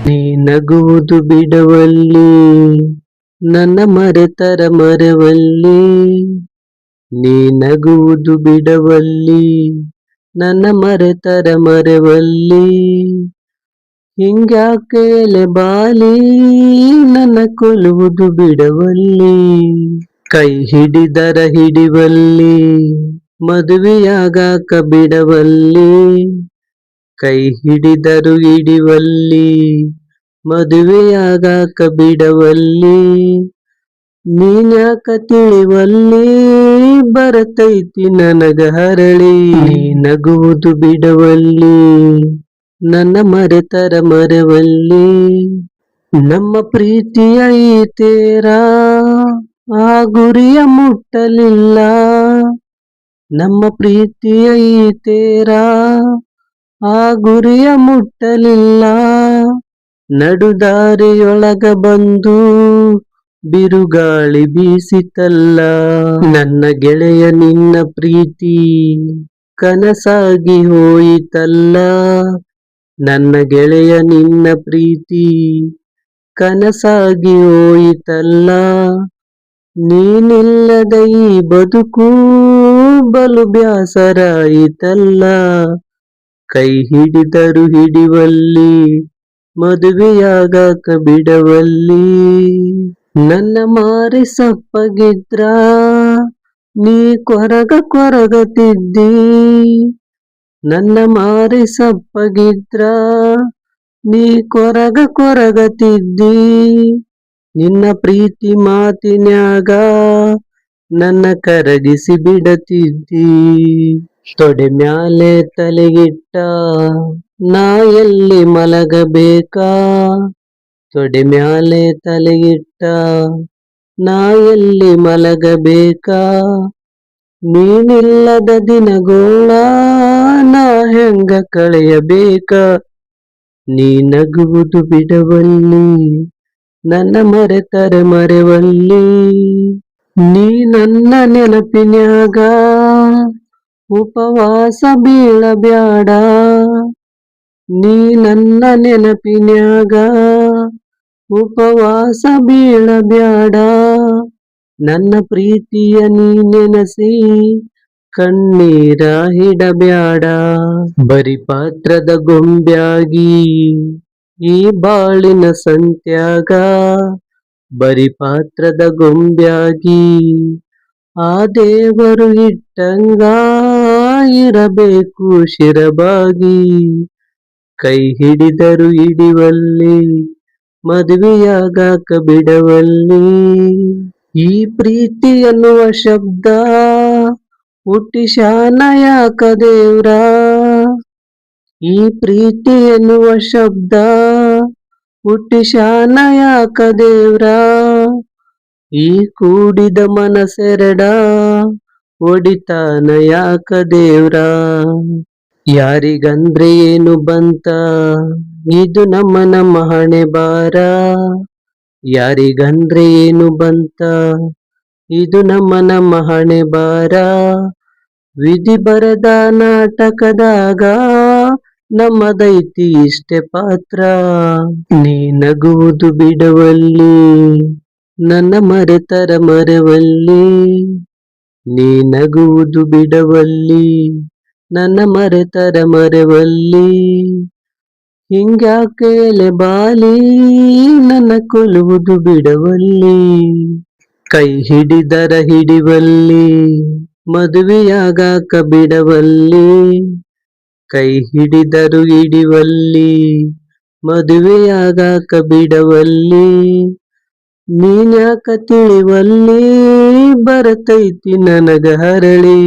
ನೀ ನಗುವುದು ಬಿಡವಲ್ಲಿ ನನ್ನ ಮರೆತರ ಮರೆವಲ್ಲಿ. ನೀ ನಗುವುದು ಬಿಡವಲ್ಲಿ ನನ್ನ ಮರೆತರ ಮರೆವಲ್ಲಿ. ಹಿಂಗ್ಯಾಕೆ ಎಲೆ ಬಾಲಿ ನನ್ನ ಕೊಲ್ಲುವುದು ಬಿಡವಲ್ಲಿ. ಕೈ ಹಿಡಿದರ ಹಿಡಿವಲ್ಲಿ ಮದುವೆಯಾಗಾಕ ಬಿಡವಲ್ಲಿ. ಕೈ ಹಿಡಿದರು ಹಿಡಿವಲ್ಲಿ ಮದುವೆಯಾಗಾಕ ಬಿಡವಲ್ಲಿ. ನೀನ್ಯಾಕ ತಿಳಿವಲ್ಲಿ ಬರತೈತಿ ನನಗ ಹರಳಿ. ನೀ ನಗುವುದು ಬಿಡವಲ್ಲಿ ನನ್ನ ಮರೆತರ ಮರೆವಲ್ಲಿ. ನಮ್ಮ ಪ್ರೀತಿಯ ಈ ತೇರ ಆ ಗುರಿಯ ಮುಟ್ಟಲಿಲ್ಲ. ನಮ್ಮ ಪ್ರೀತಿಯ ಈ ತೇರ ಆ ಗುರಿಯ ಮುಟ್ಟಲಿಲ್ಲ. ನಡುದಾರಿಯೊಳಗ ಬಂದು ಬಿರುಗಾಳಿ ಬೀಸಿತಲ್ಲ. ನನ್ನ ಗೆಳೆಯ ನಿನ್ನ ಪ್ರೀತಿ ಕನಸಾಗಿ ಹೋಯಿತಲ್ಲ. ನನ್ನ ಗೆಳೆಯ ನಿನ್ನ ಪ್ರೀತಿ ಕನಸಾಗಿ ಹೋಯಿತಲ್ಲ. ನೀನಿಲ್ಲದ ಈ ಬದುಕು ಬಲು ಬ್ಯಾಸರಾಯಿತಲ್ಲ. ಕೈ ಹಿಡಿದರು ಹಿಡಿವಲ್ಲಿ ಮದುವೆಯಾಗಾಕ ಬಿಡವಲ್ಲಿ. ನನ್ನ ಮಾರಿ ಸಪ್ಪಗಿದ್ರ ನೀ ಕೊರಗ ಕೊರಗತಿದ್ದಿ. ನನ್ನ ಮಾರಿ ಸಪ್ಪಗಿದ್ರ ನೀ ಕೊರಗ ಕೊರಗತಿದ್ದಿ. ನಿನ್ನ ಪ್ರೀತಿ ಮಾತಿನ್ಯಾಗ ನನ್ನ ಕರಗಿಸಿ ಬಿಡತಿದ್ದಿ. ತೊಡೆ ಮ್ಯಾಲೆ ತಲೆಗಿಟ್ಟ ನಾ ಎಲ್ಲಿ ಮಲಗಬೇಕಾ. ತೊಡೆ ಮ್ಯಾಲೆ ತಲೆಗಿಟ್ಟ ನಾ ಎಲ್ಲಿ ಮಲಗಬೇಕಾ. ನೀನಿಲ್ಲದ ದಿನಗೋಳ ನಾ ಹೆಂಗ ಕಳೆಯಬೇಕ. ನೀ ನಗುವುದು ಬಿಡವಲ್ಲಿ ನನ್ನ ಮರೆತರ ಮರೆವಲ್ಲಿ. ನೀ ನನ್ನ ನೆನಪಿನ್ಯಾಗ ಉಪವಾಸ ಬೀಳಬ್ಯಾಡ. ನೀ ನನ್ನ ನೆನಪಿನ್ಯಾಗ ಉಪವಾಸ ಬೀಳಬ್ಯಾಡ. ನನ್ನ ಪ್ರೀತಿಯ ನೀ ನೆನಸಿ ಕಣ್ಣೀರ ಹಿಡಬ್ಯಾಡ. ಬರಿ ಪಾತ್ರದ ಗೊಂಬ್ಯಾಗಿ ಈ ಬಾಳಿನ ಸಂತ್ಯಾಗ. ಬರಿ ಪಾತ್ರದ ಗೊಂಬ್ಯಾಗಿ ಆ ದೇವರು ಇಟ್ಟಂಗ ಇರಬೇಕು ಶಿರಬಾಗಿ. ಕೈ ಹಿಡಿದರು ಹಿಡಿವಲ್ಲಿ ಮದುವೆಯಾಗಾಕ ಬಿಡವಲ್ಲಿ. ಈ ಪ್ರೀತಿ ಎನ್ನುವ ಶಬ್ದ ಹುಟ್ಟಿಸ್ಯಾನ ಯಾಕ ದೇವ್ರ. ಈ ಪ್ರೀತಿ ಎನ್ನುವ ಶಬ್ದ ಹುಟ್ಟಿಸ್ಯಾನ ಯಾಕ ದೇವ್ರ. ಈ ಕೂಡಿದ ಮನಸೆರಡ ಒಡಿತಾನ ಯಾಕ ದೇವ್ರ. ಯಾರಿಗಂದ್ರೆ ಏನು ಬಂತ ಇದು ನಮ್ಮ ನಮ್ಮ ಹಣೆ ಬಾರ. ಯಾರಿಗಂದ್ರೆ ಏನು ಬಂತ ಇದು ನಮ್ಮ ನಮ್ಮ ಹಣೆ ಬಾರ. ವಿಧಿ ಬರದ ನಾಟಕದಾಗ ನಮ್ಮದೈತಿ ಇಷ್ಟೇ ಪಾತ್ರ. ನೀ ನಗುವುದು ಬಿಡವಲ್ಲಿ ನನ್ನ ಮರೆತರ ಮರೆವಲ್ಲಿ. ನೀ ನಗುವುದು ಬಿಡವಲ್ಲಿ ನನ್ನ ಮರೆತರ ಮರೆವಲ್ಲಿ. ಹಿಂಗ್ಯಾಕೆ ಎಲೆ ಬಾಲಿ ನನ್ನ ಕೊಲ್ಲುವುದು ಬಿಡವಲ್ಲಿ. ಕೈ ಹಿಡಿದರ ಹಿಡಿವಲ್ಲಿ ಮದುವೆಯಾಗಾಕ ಬಿಡವಲ್ಲಿ. ಕೈ ಹಿಡಿದರು ಹಿಡಿವಲ್ಲಿ ಮದುವೆಯಾಗಾಕ ಬಿಡವಲ್ಲಿ. ನೀನ್ಯಾಕ ತಿಳಿವಲ್ಲಿ ಬರತೈತಿ ನನಗ ಹರಳಿ.